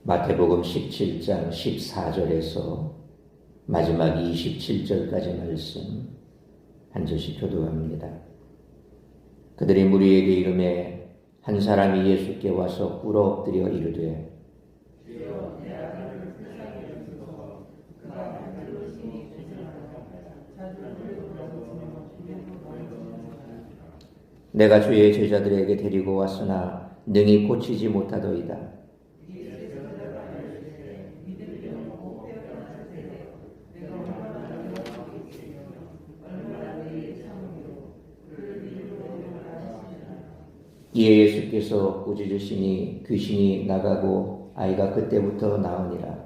마태복음 17장 14절에서 마지막 27절까지 말씀 한 절씩 교독합니다. 그들이 무리에게 이르매 한 사람이 예수께 와서 꿇어 엎드려 이르되 내가 주의 제자들에게 데리고 왔으나 능히 고치지 못하더이다. 이에 예수께서 꾸짖으시니 귀신이 나가고 아이가 그때부터 나으니라.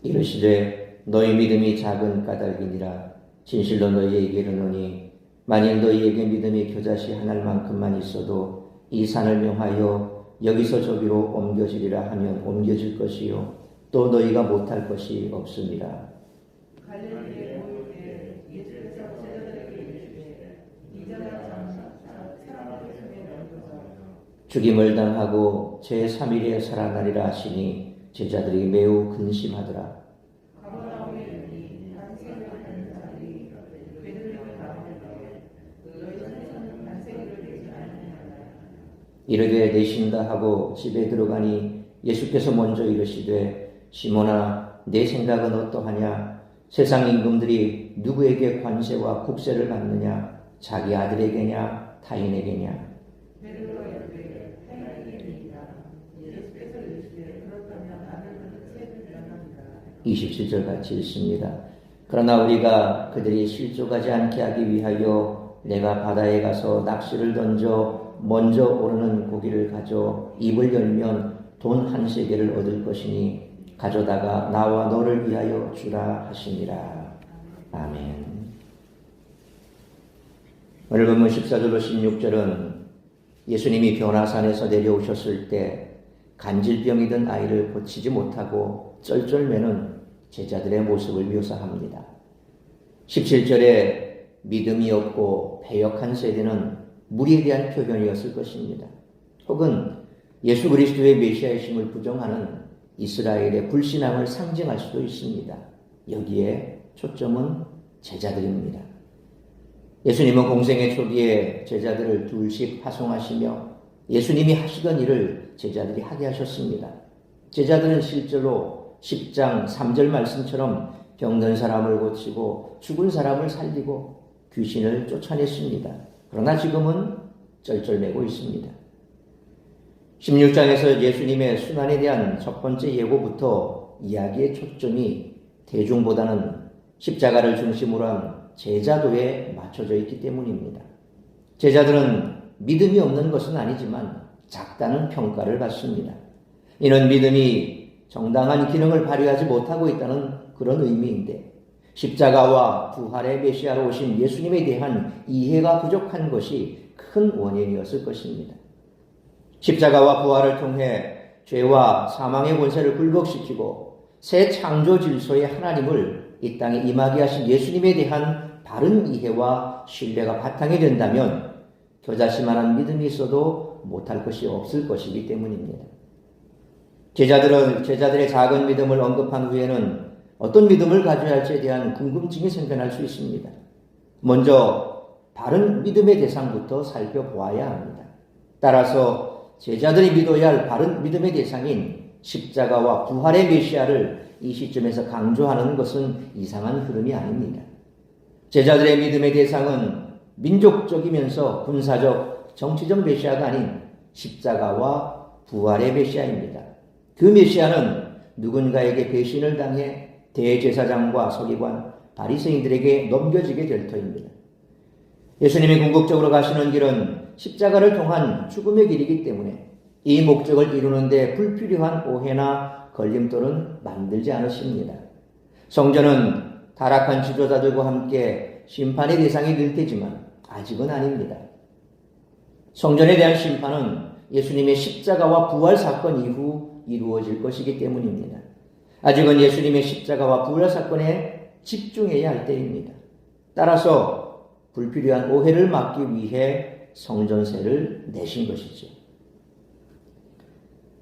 이르시되 너희 믿음이 작은 까닭이니라. 진실로 너희에게 이르노니 만일 너희에게 믿음이 겨자씨 한 알만큼만 있어도 이 산을 명하여 여기서 저기로 옮겨지리라 하면 옮겨질 것이요 또 너희가 못할 것이 없음이라. 죽임을 당하고 제3일에 살아나리라 하시니 제자들이 매우 근심하더라. 이르되 내신다 하고 집에 들어가니 예수께서 먼저 이르시되 시몬아 내 생각은 어떠하냐? 세상 임금들이 누구에게 관세와 국세를 받느냐? 자기 아들에게냐 타인에게냐? 27절 같이 읽습니다. 그러나 우리가 그들이 실족하지 않게 하기 위하여 내가 바다에 가서 낚시를 던져 먼저 오르는 고기를 가져 입을 열면 돈 한 세겔을 얻을 것이니 가져다가 나와 너를 위하여 주라 하시니라. 아멘. 오늘 본문 14절로 16절은 예수님이 변화산에서 내려오셨을 때 간질병이 든 아이를 고치지 못하고 쩔쩔매는 제자들의 모습을 묘사합니다. 17절에 믿음이 없고 배역한 세대는 무리에 대한 표현이었을 것입니다. 혹은 예수 그리스도의 메시아이심을 부정하는 이스라엘의 불신앙을 상징할 수도 있습니다. 여기에 초점은 제자들입니다. 예수님은 공생의 초기에 제자들을 둘씩 파송하시며 예수님이 하시던 일을 제자들이 하게 하셨습니다. 제자들은 실제로 10장 3절 말씀처럼 병든 사람을 고치고 죽은 사람을 살리고 귀신을 쫓아냈습니다. 그러나 지금은 쩔쩔매고 있습니다. 16장에서 예수님의 순환에 대한 첫 번째 예고부터 이야기의 초점이 대중보다는 십자가를 중심으로 한 제자도에 맞춰져 있기 때문입니다. 제자들은 믿음이 없는 것은 아니지만 작다는 평가를 받습니다. 이는 믿음이 정당한 기능을 발휘하지 못하고 있다는 그런 의미인데 십자가와 부활의 메시아로 오신 예수님에 대한 이해가 부족한 것이 큰 원인이었을 것입니다. 십자가와 부활을 통해 죄와 사망의 권세를 굴복시키고 새 창조 질서의 하나님을 이 땅에 임하게 하신 예수님에 대한 바른 이해와 신뢰가 바탕이 된다면 겨자씨만한 믿음이 있어도 못할 것이 없을 것이기 때문입니다. 제자들의 작은 믿음을 언급한 후에는 어떤 믿음을 가져야 할지에 대한 궁금증이 생겨날 수 있습니다. 먼저 바른 믿음의 대상부터 살펴보아야 합니다. 따라서 제자들이 믿어야 할 바른 믿음의 대상인 십자가와 부활의 메시아를 이 시점에서 강조하는 것은 이상한 흐름이 아닙니다. 제자들의 믿음의 대상은 민족적이면서 군사적, 정치적 메시아가 아닌 십자가와 부활의 메시아입니다. 그 메시아는 누군가에게 배신을 당해 대제사장과 서기관, 바리새인들에게 넘겨지게 될 터입니다. 예수님이 궁극적으로 가시는 길은 십자가를 통한 죽음의 길이기 때문에 이 목적을 이루는 데 불필요한 오해나 걸림돌은 만들지 않으십니다. 성전은 타락한 지도자들과 함께 심판의 대상이 될 테지만 아직은 아닙니다. 성전에 대한 심판은 예수님의 십자가와 부활 사건 이후 이루어질 것이기 때문입니다. 아직은 예수님의 십자가와 부활 사건에 집중해야 할 때입니다. 따라서 불필요한 오해를 막기 위해 성전세를 내신 것이죠.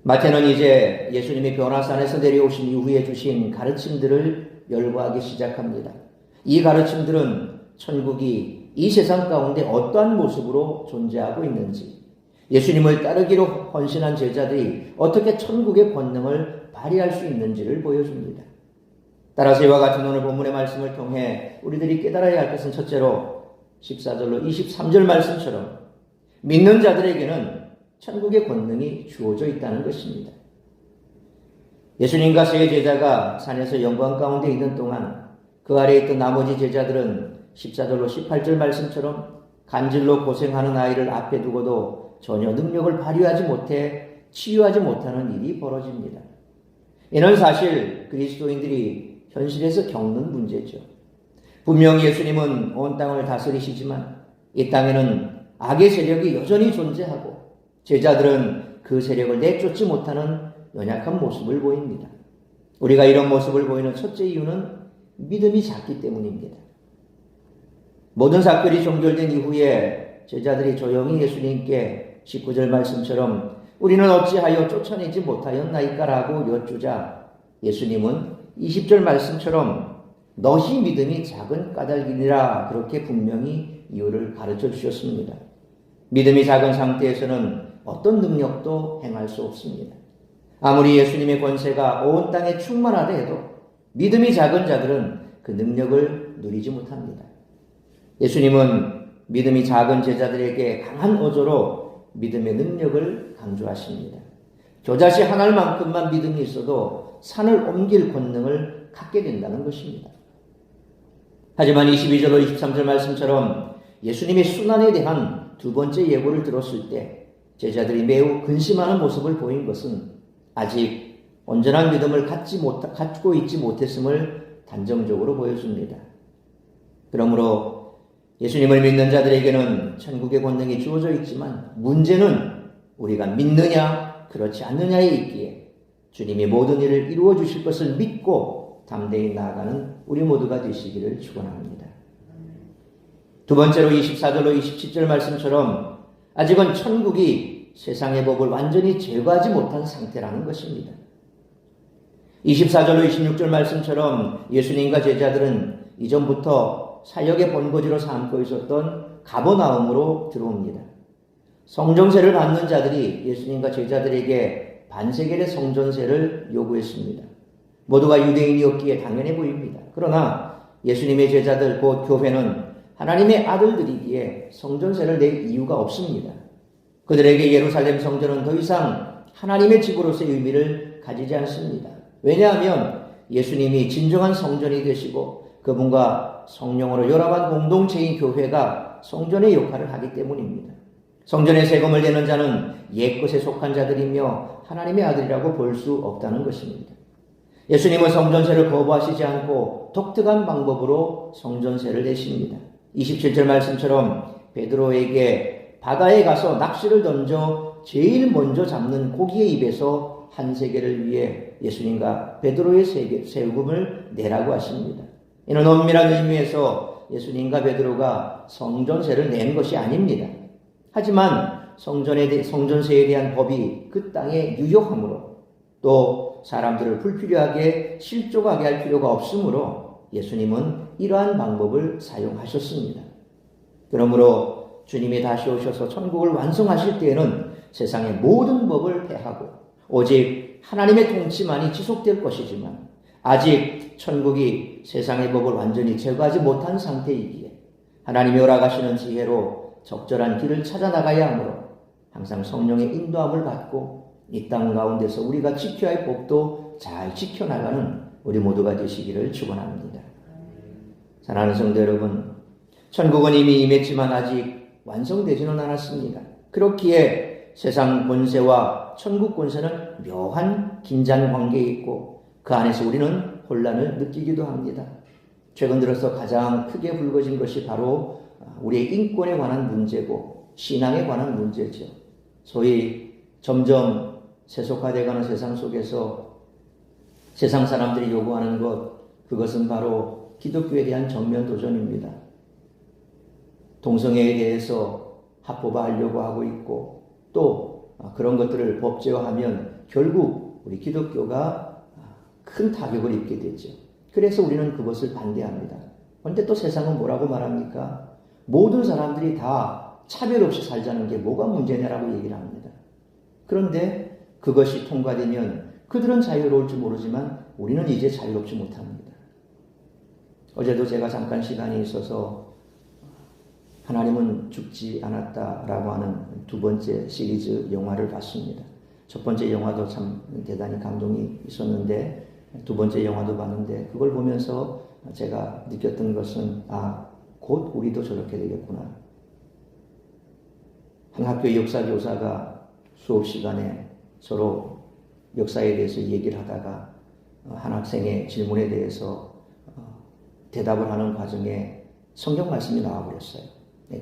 마태는 이제 예수님이 변화산에서 내려오신 이후에 주신 가르침들을 열거하기 시작합니다. 이 가르침들은 천국이 이 세상 가운데 어떠한 모습으로 존재하고 있는지, 예수님을 따르기로 헌신한 제자들이 어떻게 천국의 권능을 발휘할 수 있는지를 보여줍니다. 따라서 이와 같은 오늘 본문의 말씀을 통해 우리들이 깨달아야 할 것은 첫째로 14절로 23절 말씀처럼 믿는 자들에게는 천국의 권능이 주어져 있다는 것입니다. 예수님과 세 제자가 산에서 영광 가운데 있는 동안 그 아래에 있던 나머지 제자들은 14절로 18절 말씀처럼 간질로 고생하는 아이를 앞에 두고도 전혀 능력을 발휘하지 못해 치유하지 못하는 일이 벌어집니다. 이는 사실 그리스도인들이 현실에서 겪는 문제죠. 분명히 예수님은 온 땅을 다스리시지만 이 땅에는 악의 세력이 여전히 존재하고 제자들은 그 세력을 내쫓지 못하는 연약한 모습을 보입니다. 우리가 이런 모습을 보이는 첫째 이유는 믿음이 작기 때문입니다. 모든 사건이 종결된 이후에 제자들이 조용히 예수님께 19절 말씀처럼 우리는 어찌하여 쫓아내지 못하였나이까라고 여쭈자 예수님은 20절 말씀처럼 너희 믿음이 작은 까닭이니라 그렇게 분명히 이유를 가르쳐 주셨습니다. 믿음이 작은 상태에서는 어떤 능력도 행할 수 없습니다. 아무리 예수님의 권세가 온 땅에 충만하다 해도 믿음이 작은 자들은 그 능력을 누리지 못합니다. 예수님은 믿음이 작은 제자들에게 강한 어조로 믿음의 능력을 강조하십니다. 겨자씨 한 알만큼만 믿음이 있어도 산을 옮길 권능을 갖게 된다는 것입니다. 하지만 22절로 23절 말씀처럼 예수님의 순환에 대한 두 번째 예고를 들었을 때 제자들이 매우 근심하는 모습을 보인 것은 아직 온전한 믿음을 갖고 있지 못했음을 단정적으로 보여줍니다. 그러므로 예수님을 믿는 자들에게는 천국의 권능이 주어져 있지만 문제는 우리가 믿느냐 그렇지 않느냐에 있기에 주님이 모든 일을 이루어 주실 것을 믿고 담대히 나아가는 우리 모두가 되시기를 축원합니다. 두 번째로 24절로 27절 말씀처럼 아직은 천국이 세상의 법을 완전히 제거하지 못한 상태라는 것입니다. 24절로 26절 말씀처럼 예수님과 제자들은 이전부터 사역의 본거지로 삼고 있었던 가버나움으로 들어옵니다. 성전세를 받는 자들이 예수님과 제자들에게 반세겔의 성전세를 요구했습니다. 모두가 유대인이었기에 당연해 보입니다. 그러나 예수님의 제자들 곧 교회는 하나님의 아들들이기에 성전세를 낼 이유가 없습니다. 그들에게 예루살렘 성전은 더 이상 하나님의 집으로서의 의미를 가지지 않습니다. 왜냐하면 예수님이 진정한 성전이 되시고 그분과 성령으로 연합한 공동체인 교회가 성전의 역할을 하기 때문입니다. 성전의 세금을 내는 자는 옛것에 속한 자들이며 하나님의 아들이라고 볼 수 없다는 것입니다. 예수님은 성전세를 거부하시지 않고 독특한 방법으로 성전세를 내십니다. 27절 말씀처럼 베드로에게 바다에 가서 낚시를 던져 제일 먼저 잡는 고기의 입에서 한 세겔을 위해 예수님과 베드로의 세금을 내라고 하십니다. 이는 엄밀한 의미에서 예수님과 베드로가 성전세를 낸 것이 아닙니다. 하지만 성전세에 대한 법이 그 땅에 유효하므로 또 사람들을 불필요하게 실족하게 할 필요가 없으므로 예수님은 이러한 방법을 사용하셨습니다. 그러므로 주님이 다시 오셔서 천국을 완성하실 때에는 세상의 모든 법을 폐하고 오직 하나님의 통치만이 지속될 것이지만 아직 천국이 세상의 법을 완전히 제거하지 못한 상태이기에 하나님이 허락하시는 지혜로 적절한 길을 찾아 나가야 하므로 항상 성령의 인도함을 받고 이 땅 가운데서 우리가 지켜야 할 법도 잘 지켜나가는 우리 모두가 되시기를 축원합니다. 사랑하는 성도 여러분, 천국은 이미 임했지만 아직 완성되지는 않았습니다. 그렇기에 세상 권세와 천국 권세는 묘한 긴장 관계에 있고 그 안에서 우리는 혼란을 느끼기도 합니다. 최근 들어서 가장 크게 불거진 것이 바로 우리의 인권에 관한 문제고 신앙에 관한 문제죠. 소위 점점 세속화되어가는 세상 속에서 세상 사람들이 요구하는 그것은 바로 기독교에 대한 정면 도전입니다. 동성애에 대해서 합법화하려고 하고 있고 또 그런 것들을 법제화하면 결국 우리 기독교가 큰 타격을 입게 되죠. 그래서 우리는 그것을 반대합니다. 그런데 또 세상은 뭐라고 말합니까? 모든 사람들이 다 차별 없이 살자는 게 뭐가 문제냐라고 얘기를 합니다. 그런데 그것이 통과되면 그들은 자유로울지 모르지만 우리는 이제 자유롭지 못합니다. 어제도 제가 잠깐 시간이 있어서 하나님은 죽지 않았다라고 하는 두 번째 시리즈 영화를 봤습니다. 첫 번째 영화도 참 대단히 감동이 있었는데 두 번째 영화도 봤는데 그걸 보면서 제가 느꼈던 것은 곧 우리도 저렇게 되겠구나. 한 학교의 역사 교사가 수업 시간에 서로 역사에 대해서 얘기를 하다가 한 학생의 질문에 대해서 대답을 하는 과정에 성경 말씀이 나와버렸어요.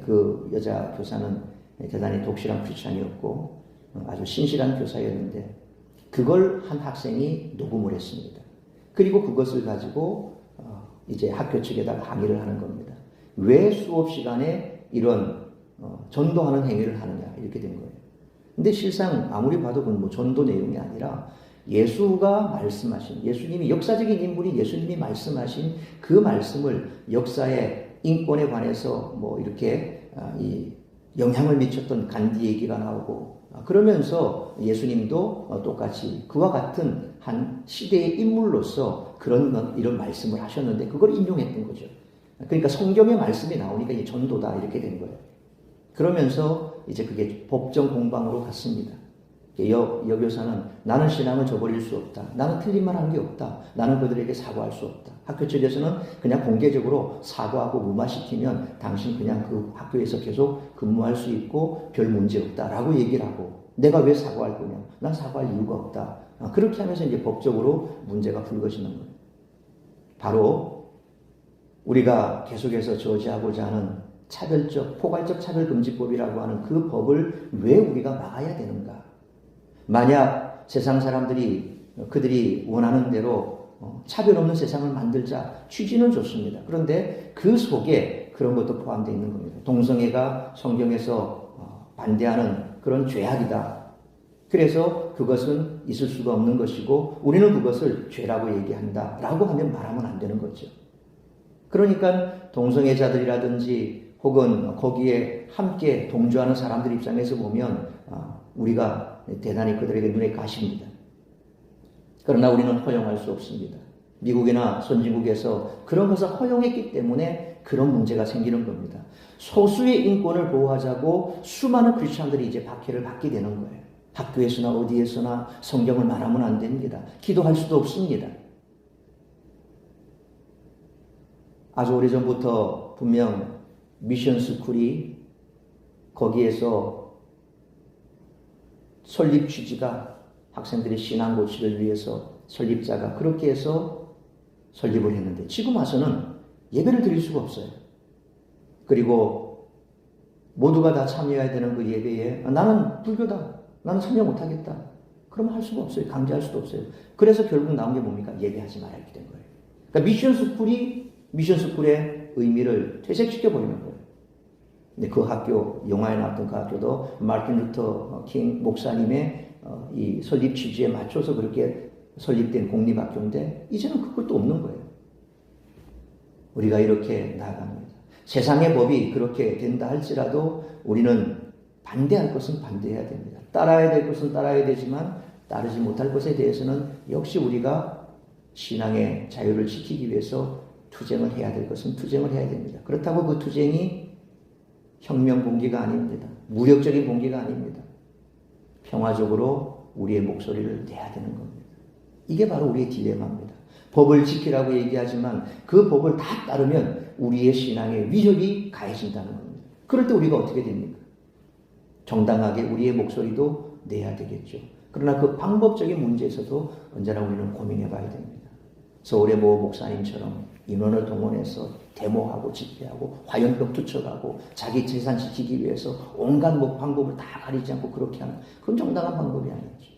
그 여자 교사는 대단히 독실한 크리스찬이었고 아주 신실한 교사였는데 그걸 한 학생이 녹음을 했습니다. 그리고 그것을 가지고 이제 학교 측에다가 항의를 하는 겁니다. 왜 수업 시간에 이런 전도하는 행위를 하느냐 이렇게 된 거예요. 근데 실상 아무리 봐도 그건 뭐 전도 내용이 아니라 예수가 말씀하신 예수님이 역사적인 인물이 예수님이 말씀하신 그 말씀을 역사의 인권에 관해서 뭐 이렇게 이 영향을 미쳤던 간디 얘기가 나오고 그러면서 예수님도 똑같이 그와 같은 한 시대의 인물로서 이런 말씀을 하셨는데 그걸 인용했던 거죠. 그러니까 성경의 말씀이 나오니까 이제 전도다 이렇게 된 거예요. 그러면서 이제 그게 법정 공방으로 갔습니다. 여교사는 나는 신앙을 저버릴 수 없다. 나는 틀린 말 한 게 없다. 나는 그들에게 사과할 수 없다. 학교 측에서는 그냥 공개적으로 사과하고 무마시키면 당신 그냥 그 학교에서 계속 근무할 수 있고 별 문제 없다라고 얘기를 하고 내가 왜 사과할 거냐. 난 사과할 이유가 없다. 그렇게 하면서 이제 법적으로 문제가 불거지는 거예요. 바로 우리가 계속해서 저지하고자 하는 포괄적 차별금지법이라고 하는 그 법을 왜 우리가 막아야 되는가? 만약 세상 사람들이 그들이 원하는 대로 차별 없는 세상을 만들자 취지는 좋습니다. 그런데 그 속에 그런 것도 포함되어 있는 겁니다. 동성애가 성경에서 반대하는 그런 죄악이다. 그래서 그것은 있을 수가 없는 것이고 우리는 그것을 죄라고 얘기한다라고 하면 말하면 안 되는 거죠. 그러니까 동성애자들이라든지 혹은 거기에 함께 동조하는 사람들 입장에서 보면 우리가 대단히 그들에게 눈에 가십니다. 그러나 우리는 허용할 수 없습니다. 미국이나 선진국에서 그런 것을 허용했기 때문에 그런 문제가 생기는 겁니다. 소수의 인권을 보호하자고 수많은 크리스천들이 이제 박해를 받게 되는 거예요. 학교에서나 어디에서나 성경을 말하면 안 됩니다. 기도할 수도 없습니다. 아주 오래전부터 분명 미션 스쿨이 거기에서 설립 취지가 학생들의 신앙 고취를 위해서 설립자가 그렇게 해서 설립을 했는데 지금 와서는 예배를 드릴 수가 없어요. 그리고 모두가 다 참여해야 되는 그 예배에 나는 불교다. 나는 참여 못하겠다. 그러면 할 수가 없어요. 강제할 수도 없어요. 그래서 결국 나온 게 뭡니까? 예배하지 말아야 이렇게 된 거예요. 그러니까 미션 스쿨의 의미를 퇴색시켜버리는 거예요. 근데 그 학교, 영화에 나왔던 그 학교도 마틴 루터 킹 목사님의 이 설립 취지에 맞춰서 그렇게 설립된 공립학교인데 이제는 그것도 없는 거예요. 우리가 이렇게 나아갑니다. 세상의 법이 그렇게 된다 할지라도 우리는 반대할 것은 반대해야 됩니다. 따라야 될 것은 따라야 되지만 따르지 못할 것에 대해서는 역시 우리가 신앙의 자유를 지키기 위해서 투쟁을 해야 될 것은 투쟁을 해야 됩니다. 그렇다고 그 투쟁이 혁명 봉기가 아닙니다. 무력적인 봉기가 아닙니다. 평화적으로 우리의 목소리를 내야 되는 겁니다. 이게 바로 우리의 딜레마입니다. 법을 지키라고 얘기하지만 그 법을 다 따르면 우리의 신앙의 위력이 가해진다는 겁니다. 그럴 때 우리가 어떻게 됩니까? 정당하게 우리의 목소리도 내야 되겠죠. 그러나 그 방법적인 문제에서도 언제나 우리는 고민해 봐야 됩니다. 서울의 모 목사님처럼 인원을 동원해서 데모하고 집회하고 화염병 투척하고 자기 재산 지키기 위해서 온갖 방법을 다 가리지 않고 그렇게 하는 그건 정당한 방법이 아니죠.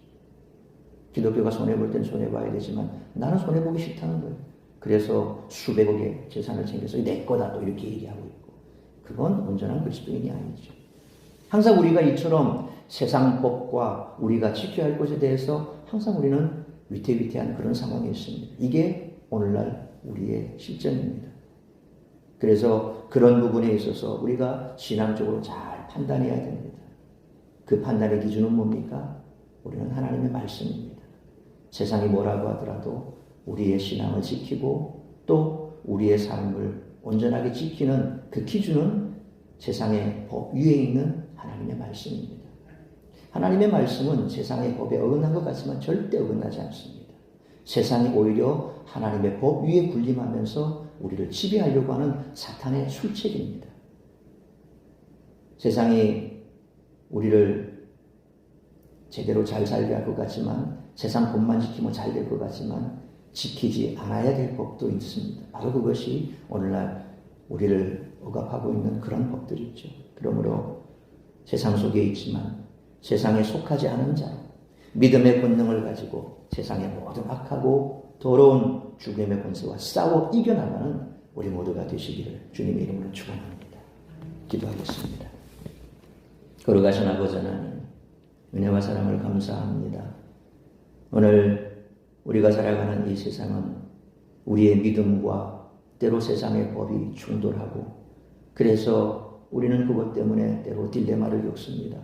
기독교가 손해볼 땐 손해봐야 되지만 나는 손해보기 싫다는 거예요. 그래서 수백억의 재산을 챙겨서 내 거다 또 이렇게 얘기하고 있고 그건 온전한 그리스도인이 아니죠. 항상 우리가 이처럼 세상 법과 우리가 지켜야 할 것에 대해서 항상 우리는 위태위태한 그런 상황이 있습니다. 이게 오늘날 우리의 실정입니다. 그래서 그런 부분에 있어서 우리가 신앙적으로 잘 판단해야 됩니다. 그 판단의 기준은 뭡니까? 우리는 하나님의 말씀입니다. 세상이 뭐라고 하더라도 우리의 신앙을 지키고 또 우리의 삶을 온전하게 지키는 그 기준은 세상의 법 위에 있는 하나님의 말씀입니다. 하나님의 말씀은 세상의 법에 어긋난 것 같지만 절대 어긋나지 않습니다. 세상이 오히려 하나님의 법 위에 군림하면서 우리를 지배하려고 하는 사탄의 술책입니다. 세상이 우리를 제대로 잘 살게 할 것 같지만 세상 법만 지키면 잘 될 것 같지만 지키지 않아야 될 법도 있습니다. 바로 그것이 오늘날 우리를 억압하고 있는 그런 법들이죠. 그러므로 세상 속에 있지만 세상에 속하지 않은 자로 믿음의 본능을 가지고 세상의 모든 악하고 더러운 죽음의 권세와 싸워 이겨나가는 우리 모두가 되시기를 주님의 이름으로 축원합니다. 기도하겠습니다. 거룩하신 아버지 하나님, 은혜와 사랑을 감사합니다. 오늘 우리가 살아가는 이 세상은 우리의 믿음과 때로 세상의 법이 충돌하고 그래서 우리는 그것 때문에 때로 딜레마를 겪습니다.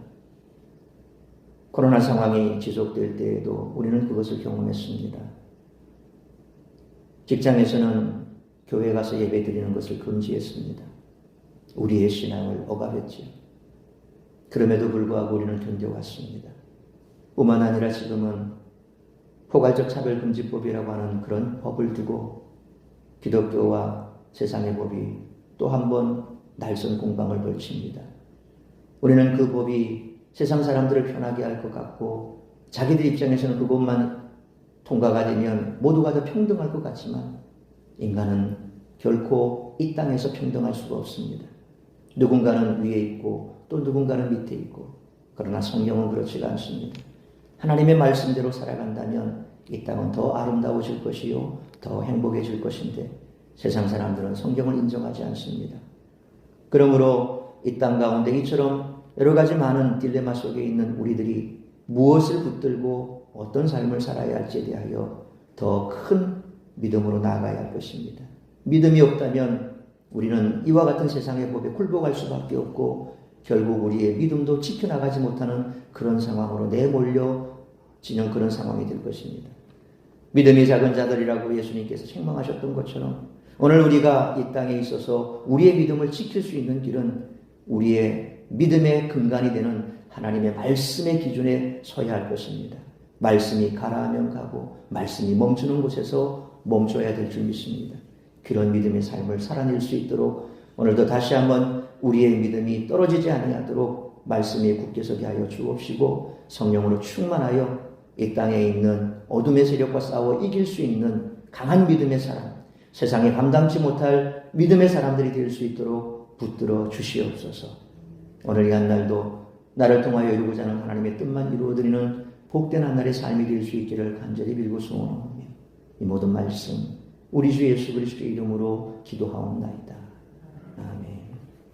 코로나 상황이 지속될 때에도 우리는 그것을 경험했습니다. 직장에서는 교회 가서 예배 드리는 것을 금지했습니다. 우리의 신앙을 억압했죠. 그럼에도 불구하고 우리는 견뎌왔습니다. 뿐만 아니라 지금은 포괄적 차별금지법이라고 하는 그런 법을 두고 기독교와 세상의 법이 또 한 번 날선 공방을 벌칩니다. 우리는 그 법이 세상 사람들을 편하게 할 것 같고 자기들 입장에서는 그것만 통과가 되면 모두가 다 평등할 것 같지만 인간은 결코 이 땅에서 평등할 수가 없습니다. 누군가는 위에 있고 또 누군가는 밑에 있고 그러나 성경은 그렇지가 않습니다. 하나님의 말씀대로 살아간다면 이 땅은 더 아름다워질 것이요 더 행복해질 것인데 세상 사람들은 성경을 인정하지 않습니다. 그러므로 이 땅 가운데 이처럼 여러 가지 많은 딜레마 속에 있는 우리들이 무엇을 붙들고 어떤 삶을 살아야 할지에 대하여 더 큰 믿음으로 나아가야 할 것입니다. 믿음이 없다면 우리는 이와 같은 세상의 법에 굴복할 수밖에 없고 결국 우리의 믿음도 지켜나가지 못하는 그런 상황으로 내몰려지는 그런 상황이 될 것입니다. 믿음이 작은 자들이라고 예수님께서 책망하셨던 것처럼 오늘 우리가 이 땅에 있어서 우리의 믿음을 지킬 수 있는 길은 우리의 믿음의 근간이 되는 하나님의 말씀의 기준에 서야 할 것입니다. 말씀이 가라 하면 가고 말씀이 멈추는 곳에서 멈춰야 될 줄 믿습니다. 그런 믿음의 삶을 살아낼 수 있도록 오늘도 다시 한번 우리의 믿음이 떨어지지 아니하도록 말씀에 굳게 서게 하여 주옵시고 성령으로 충만하여 이 땅에 있는 어둠의 세력과 싸워 이길 수 있는 강한 믿음의 사람, 세상에 감당치 못할 믿음의 사람들이 될 수 있도록 붙들어 주시옵소서. 오늘 이 한 날도 나를 통하여 이루고자 하는 하나님의 뜻만 이루어드리는 복된 한 날의 삶이 될 수 있기를 간절히 빌고 소원하오며 이 모든 말씀 우리 주 예수 그리스도의 이름으로 기도하옵나이다. 아멘.